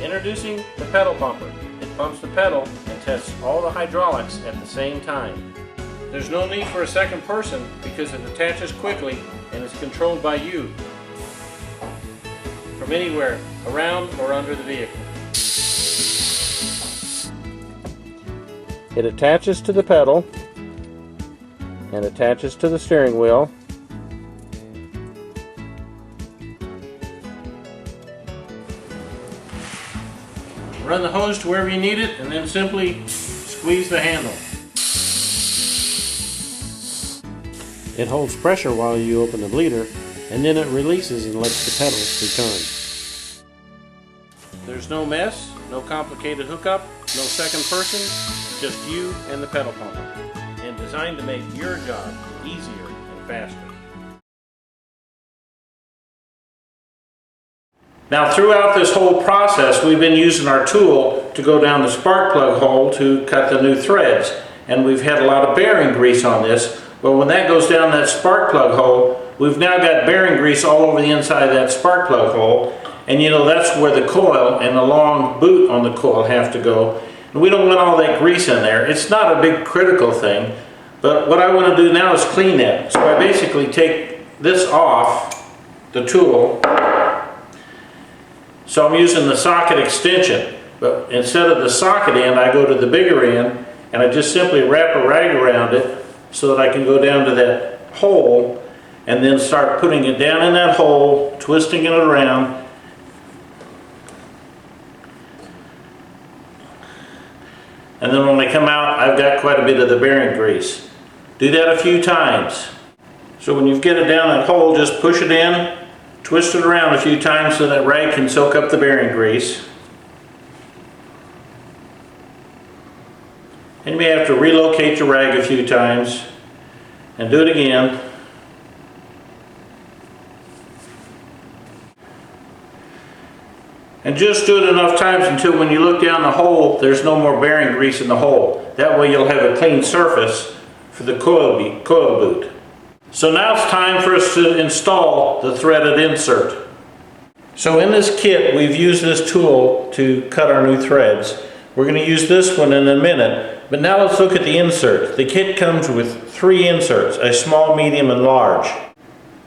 Introducing the pedal bumper. It pumps the pedal and tests all the hydraulics at the same time. There's no need for a second person because it attaches quickly and is controlled by you from anywhere around or under the vehicle. It attaches to the pedal and attaches to the steering wheel. Run the hose to wherever you need it and then simply squeeze the handle. It holds pressure while you open the bleeder and then it releases and lets the pedal return. There's no mess, no complicated hookup, no second person, just you and the pedal pumper, and designed to make your job easier and faster. Now throughout this whole process we've been using our tool to go down the spark plug hole to cut the new threads, and we've had a lot of bearing grease on this. But when that goes down that spark plug hole, we've now got bearing grease all over the inside of that spark plug hole, and you know that's where the coil and the long boot on the coil have to go. And we don't want all that grease in there. It's not a big critical thing, but what I want to do now is clean that. So I basically take this off the tool. So I'm using the socket extension, but instead of the socket end I go to the bigger end and I just simply wrap a rag around it so that I can go down to that hole and then start putting it down in that hole, twisting it around. And then when I come out, I've got quite a bit of the bearing grease. Do that a few times. So when you get it down that hole, just push it in, twist it around a few times so that rag can soak up the bearing grease. And you may have to relocate your rag a few times and do it again. And just do it enough times until when you look down the hole, there's no more bearing grease in the hole. That way you'll have a clean surface for the coil boot. So now it's time for us to install the threaded insert. So in this kit, we've used this tool to cut our new threads. We're going to use this one in a minute, but now let's look at the insert. The kit comes with 3 inserts, a small, medium, and large.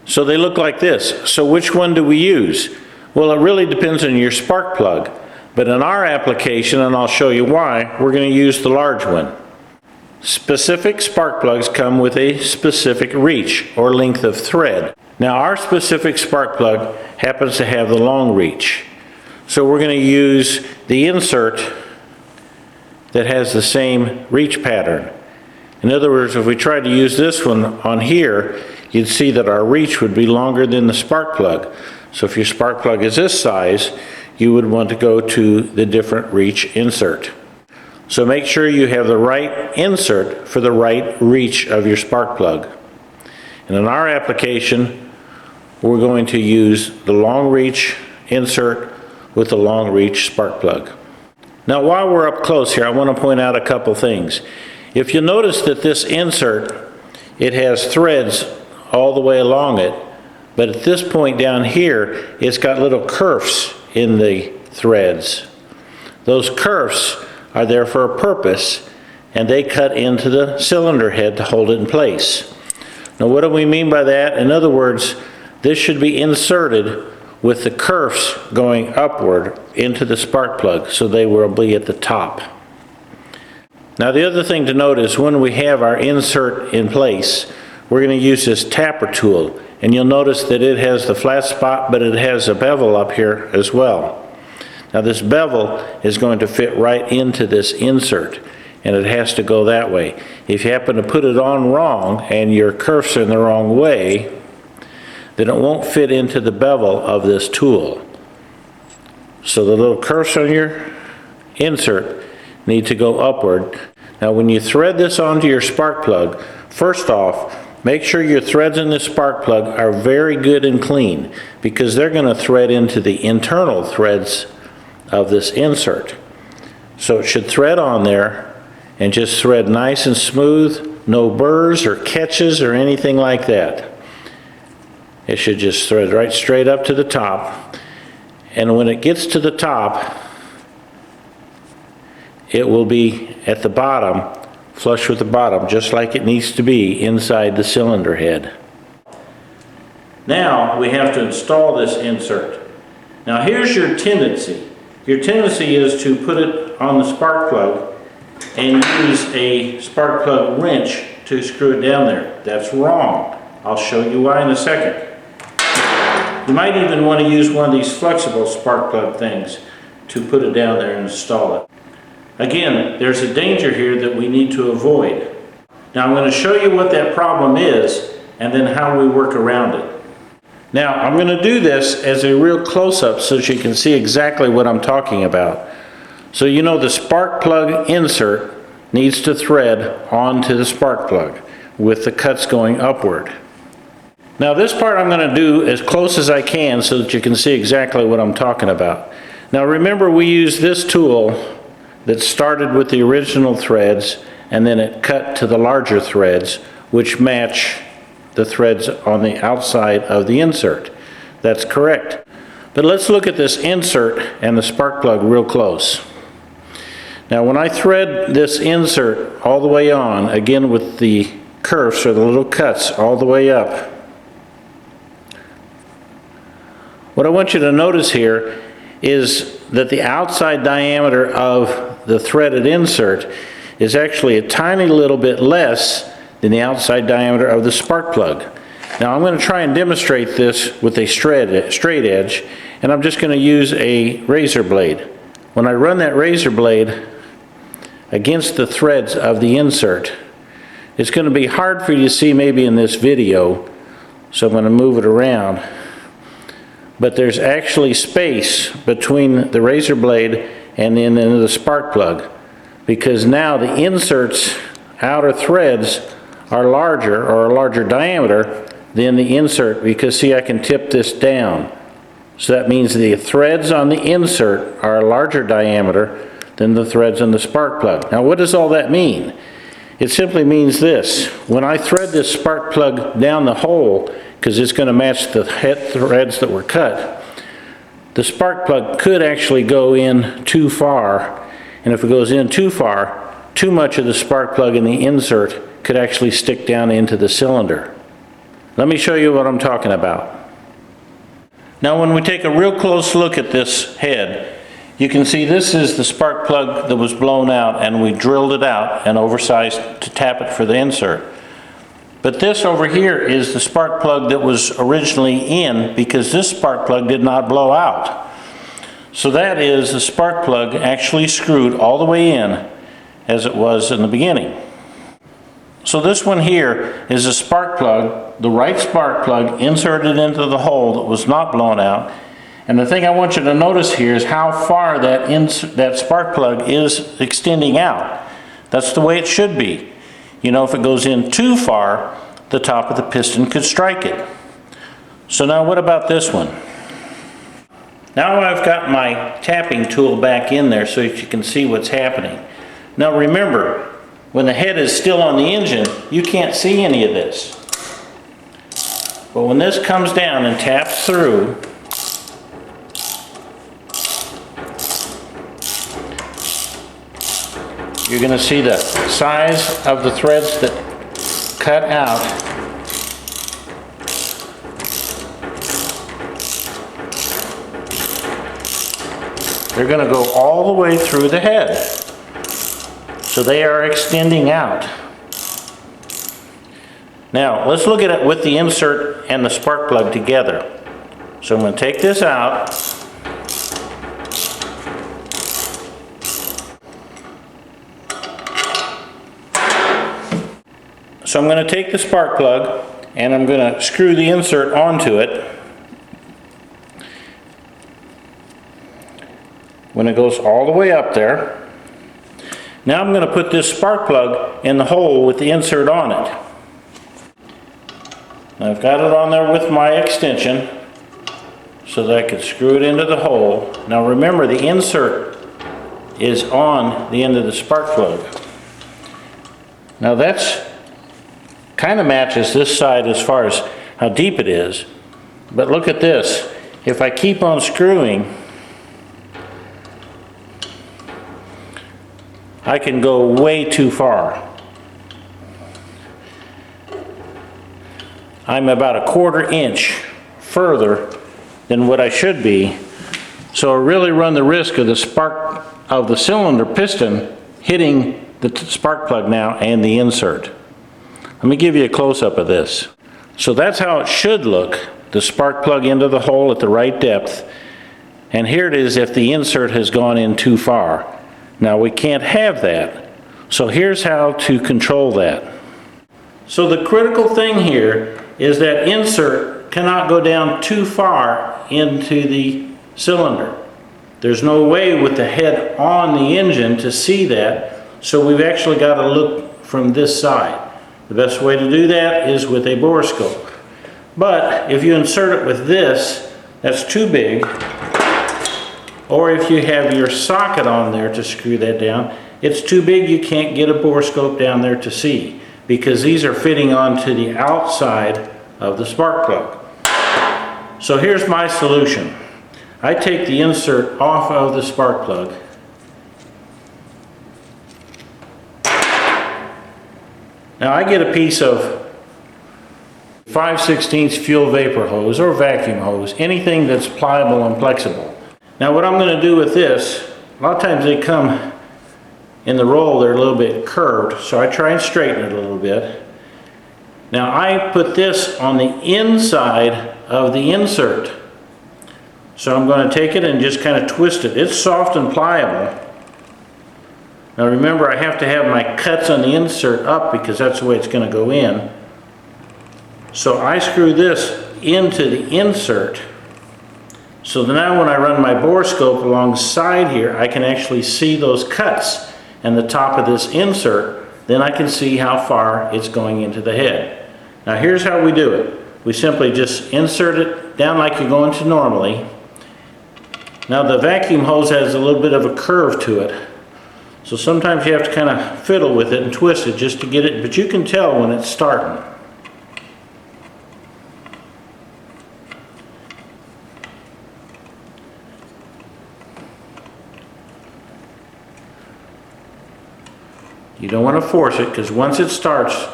So they look like this. So which one do we use? Well, it really depends on your spark plug, but in our application, and I'll show you why, we're going to use the large one. Specific spark plugs come with a specific reach or length of thread. Now our specific spark plug happens to have the long reach. So we're going to use the insert that has the same reach pattern. In other words, if we tried to use this one on here, you'd see that our reach would be longer than the spark plug. So if your spark plug is this size, you would want to go to the different reach insert. So make sure you have the right insert for the right reach of your spark plug. And in our application, we're going to use the long reach insert with the long reach spark plug. Now while we're up close here, I want to point out a couple things. If you notice that this insert, it has threads all the way along it, but at this point down here, it's got little kerfs in the threads. Those kerfs are there for a purpose, and they cut into the cylinder head to hold it in place. Now what do we mean by that? In other words, this should be inserted with the kerfs going upward into the spark plug, so they will be at the top. Now the other thing to note is when we have our insert in place, we're going to use this tapper tool, and you'll notice that it has the flat spot, but it has a bevel up here as well. Now this bevel is going to fit right into this insert, and it has to go that way. If you happen to put it on wrong and your kerfs are in the wrong way, then it won't fit into the bevel of this tool. So the little kerfs on your insert need to go upward. Now when you thread this onto your spark plug, first off, make sure your threads in this spark plug are very good and clean, because they're going to thread into the internal threads of this insert. So it should thread on there and just thread nice and smooth, no burrs or catches or anything like that. It should just thread right straight up to the top. And when it gets to the top, it will be at the bottom, flush with the bottom, just like it needs to be inside the cylinder head. Now we have to install this insert. Now here's your tendency. Your tendency is to put it on the spark plug and use a spark plug wrench to screw it down there. That's wrong. I'll show you why in a second. You might even want to use one of these flexible spark plug things to put it down there and install it. Again, there's a danger here that we need to avoid. Now I'm going to show you what that problem is and then how we work around it. Now I'm going to do this as a real close-up so that you can see exactly what I'm talking about. So you know the spark plug insert needs to thread onto the spark plug with the cuts going upward. Now this part I'm going to do as close as I can so that you can see exactly what I'm talking about. Now remember, we use this tool that started with the original threads and then it cut to the larger threads which match the threads on the outside of the insert. That's correct. But let's look at this insert and the spark plug real close. Now when I thread this insert all the way on, again with the kerfs or the little cuts all the way up, what I want you to notice here is that the outside diameter of the threaded insert is actually a tiny little bit less than the outside diameter of the spark plug. Now I'm going to try and demonstrate this with a straight edge, and I'm just going to use a razor blade. When I run that razor blade against the threads of the insert, it's going to be hard for you to see maybe in this video, so I'm going to move it around. But there's actually space between the razor blade and then into the spark plug, because now the insert's outer threads are larger, or a larger diameter than the insert, because see, I can tip this down. So that means the threads on the insert are a larger diameter than the threads on the spark plug. Now what does all that mean? It simply means this: when I thread this spark plug down the hole, because it's going to match the head threads that were cut, the spark plug could actually go in too far, and if it goes in too far, too much of the spark plug in the insert could actually stick down into the cylinder. Let me show you what I'm talking about. Now when we take a real close look at this head, you can see this is the spark plug that was blown out, and we drilled it out and oversized to tap it for the insert. But this over here is the spark plug that was originally in, because this spark plug did not blow out. So that is the spark plug actually screwed all the way in as it was in the beginning. So this one here is a spark plug, the right spark plug inserted into the hole that was not blown out. And the thing I want you to notice here is how far that spark plug is extending out. That's the way it should be. You know, if it goes in too far, the top of the piston could strike it. So now what about this one? Now I've got my tapping tool back in there so that you can see what's happening. Now remember, when the head is still on the engine, you can't see any of this. But when this comes down and taps through, you're going to see the size of the threads that cut out. They're going to go all the way through the head. So they are extending out. Now let's look at it with the insert and the spark plug together. So I'm going to take this out. So I'm going to take the spark plug and I'm going to screw the insert onto it. When it goes all the way up there. Now I'm going to put this spark plug in the hole with the insert on it. I've got it on there with my extension so that I could screw it into the hole. Now remember, the insert is on the end of the spark plug. Now that's kind of matches this side as far as how deep it is, but look at this. If I keep on screwing, I can go way too far. I'm about a quarter inch further than what I should be, so I really run the risk of the spark of the cylinder piston hitting the spark plug now and the insert. Let me give you a close-up of this. So that's how it should look, the spark plug into the hole at the right depth, and here it is if the insert has gone in too far. Now we can't have that, so here's how to control that. So the critical thing here is that insert cannot go down too far into the cylinder. There's no way with the head on the engine to see that, so we've actually got to look from this side. The best way to do that is with a borescope. But if you insert it with this, that's too big, or if you have your socket on there to screw that down, it's too big, you can't get a borescope down there to see, because these are fitting onto the outside of the spark plug. So here's my solution. I take the insert off of the spark plug. Now I get a piece of 5/16 fuel vapor hose or vacuum hose, anything that's pliable and flexible. Now what I'm going to do with this, a lot of times they come in the roll, they're a little bit curved, so I try and straighten it a little bit. Now I put this on the inside of the insert. So I'm going to take it and just kind of twist it. It's soft and pliable. Now remember, I have to have my cuts on the insert up because that's the way it's going to go in. So I screw this into the insert. So now when I run my borescope alongside here, I can actually see those cuts and the top of this insert. Then I can see how far it's going into the head. Now here's how we do it. We simply just insert it down like you're going to normally. Now the vacuum hose has a little bit of a curve to it. So sometimes you have to kind of fiddle with it and twist it just to get it, but you can tell when it's starting. You don't want to force it, because once it starts,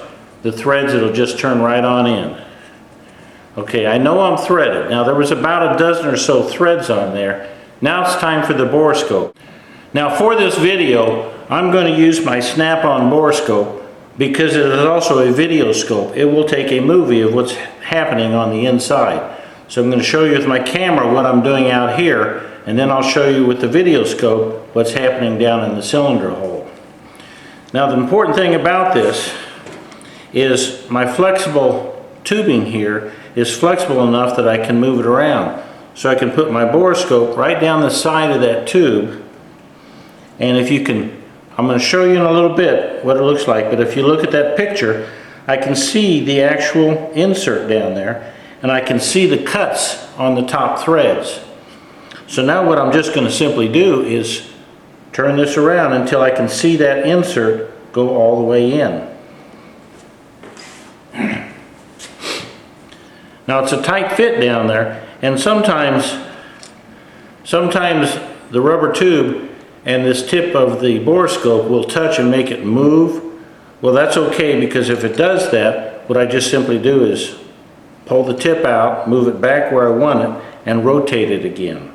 the threads, it'll just turn right on in. Okay, I know I'm threaded. Now there was about a dozen or so threads on there. Now it's time for the borescope. Now for this video, I'm going to use my snap-on borescope because it is also a video scope. It will take a movie of what's happening on the inside. So I'm going to show you with my camera what I'm doing out here, and then I'll show you with the video scope what's happening down in the cylinder hole. Now the important thing about this is my flexible tubing here is flexible enough that I can move it around. So I can put my borescope right down the side of that tube, and if you can, I'm going to show you in a little bit what it looks like, but if you look at that picture, I can see the actual insert down there, and I can see the cuts on the top threads. So now what I'm just going to simply do is turn this around until I can see that insert go all the way in. Now it's a tight fit down there, and sometimes the rubber tube and this tip of the borescope will touch and make it move. Well, that's okay, because if it does that, what I just simply do is pull the tip out, move it back where I want it, and rotate it again.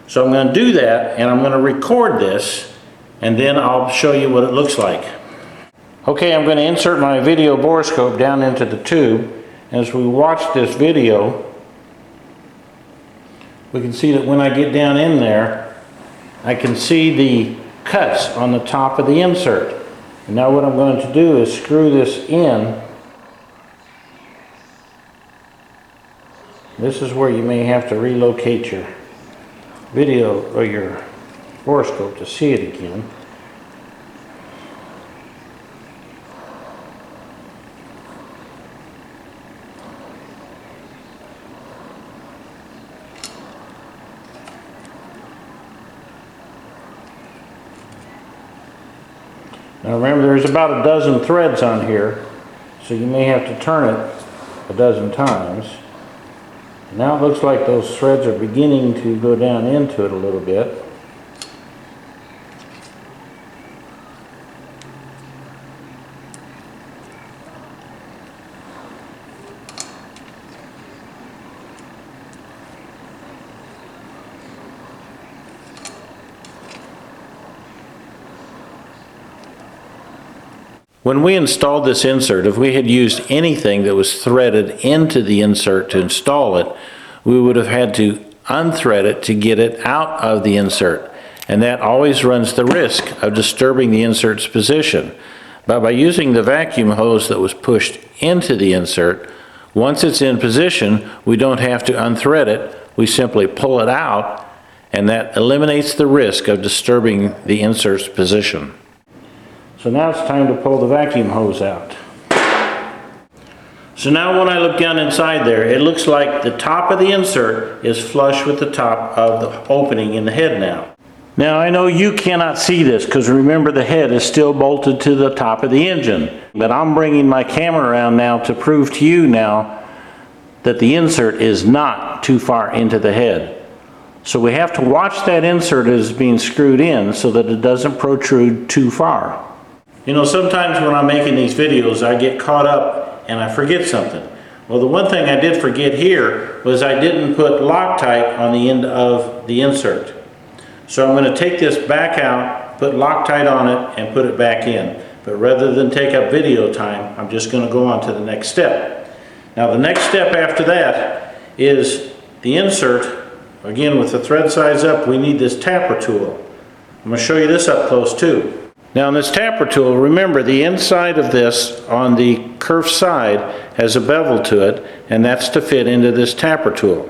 So I'm going to do that, and I'm going to record this, and then I'll show you what it looks like. Okay, I'm going to insert my video borescope down into the tube. As we watch this video, we can see that when I get down in there, I can see the cuts on the top of the insert. And now what I'm going to do is screw this in. This is where you may have to relocate your video or your borescope to see it again. Now remember, there's about a dozen threads on here, so you may have to turn it a dozen times. Now it looks like those threads are beginning to go down into it a little bit. When we installed this insert, if we had used anything that was threaded into the insert to install it, we would have had to unthread it to get it out of the insert. And that always runs the risk of disturbing the insert's position. But by using the vacuum hose that was pushed into the insert, once it's in position, we don't have to unthread it. We simply pull it out, and that eliminates the risk of disturbing the insert's position. So now it's time to pull the vacuum hose out. So now when I look down inside there, it looks like the top of the insert is flush with the top of the opening in the head now. Now I know you cannot see this because remember the head is still bolted to the top of the engine. But I'm bringing my camera around now to prove to you now that the insert is not too far into the head. So we have to watch that insert as being screwed in so that it doesn't protrude too far. You know, sometimes when I'm making these videos, I get caught up and I forget something. Well, the one thing I did forget here was I didn't put Loctite on the end of the insert. So I'm going to take this back out, put Loctite on it, and put it back in. But rather than take up video time, I'm just going to go on to the next step. Now, the next step after that is the insert. Again, with the thread size up, we need this tapper tool. I'm going to show you this up close too. Now in this tapper tool, remember the inside of this on the kerf side has a bevel to it, and that's to fit into this tapper tool.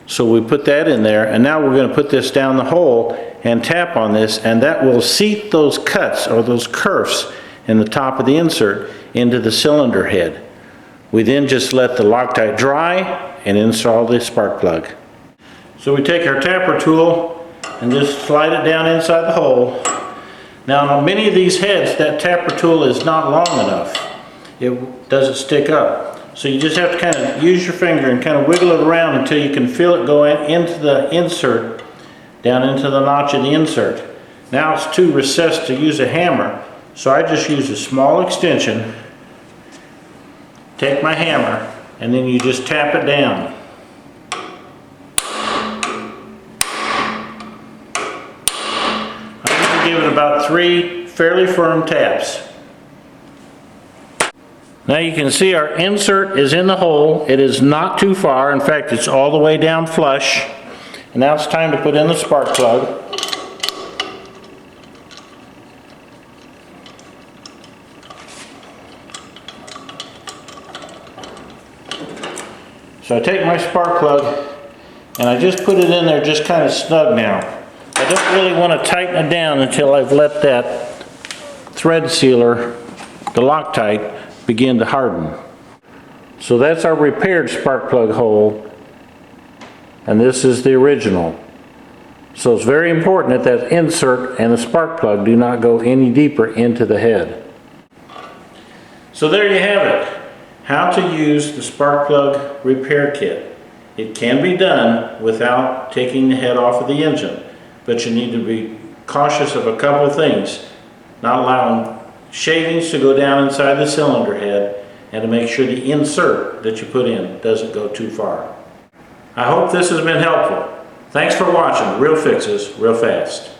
So we put that in there, and now we're going to put this down the hole and tap on this, and that will seat those cuts or those kerfs in the top of the insert into the cylinder head. We then just let the Loctite dry and install the spark plug. So we take our tapper tool and just slide it down inside the hole. Now on many of these heads, that tapper tool is not long enough. It doesn't stick up. So you just have to kind of use your finger and kind of wiggle it around until you can feel it go into the insert, down into the notch of the insert. Now it's too recessed to use a hammer, so I just use a small extension, take my hammer, and then you just tap it down. Give it about 3 fairly firm taps. Now you can see our insert is in the hole. It is not too far. In fact, it's all the way down flush. And now it's time to put in the spark plug. So I take my spark plug and I just put it in there just kind of snug now. I don't really want to tighten it down until I've let that thread sealer, the Loctite, begin to harden. So that's our repaired spark plug hole, and this is the original. So it's very important that that insert and the spark plug do not go any deeper into the head. So there you have it, how to use the spark plug repair kit. It can be done without taking the head off of the engine. But you need to be cautious of a couple of things. Not allowing shavings to go down inside the cylinder head, and to make sure the insert that you put in doesn't go too far. I hope this has been helpful. Thanks for watching Real Fixes Real Fast.